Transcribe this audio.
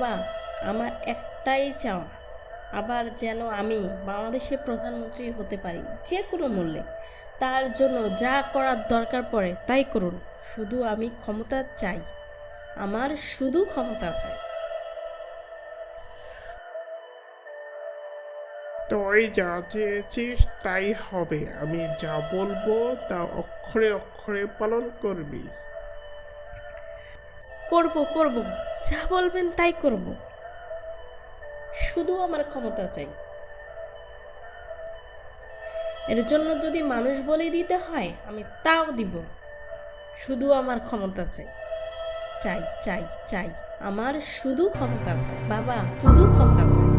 বাবা, আমার একটাই চাওয়া, আবার যেন আমি বাংলাদেশের প্রধানমন্ত্রী হতে পারি যে কোনো মূল্যে। তার জন্য যা করার দরকার পড়ে তাই করুন, শুধু আমি ক্ষমতা চাই, আমার শুধু ক্ষমতা চাই। তুই যা চেয়েছিস তাই হবে। আমি যা বলবো তা অক্ষরে অক্ষরে পালন করবি। করব করব, যা বলবেন তাই করব, শুধু আমার ক্ষমতা চাই। এর জন্য যদি মানুষ বলি দিতে হয় আমি তাও দিব, শুধু আমার ক্ষমতা চাই। চাই চাই চাই, আমার শুধু ক্ষমতা চাই বাবা, শুধু ক্ষমতা চাই।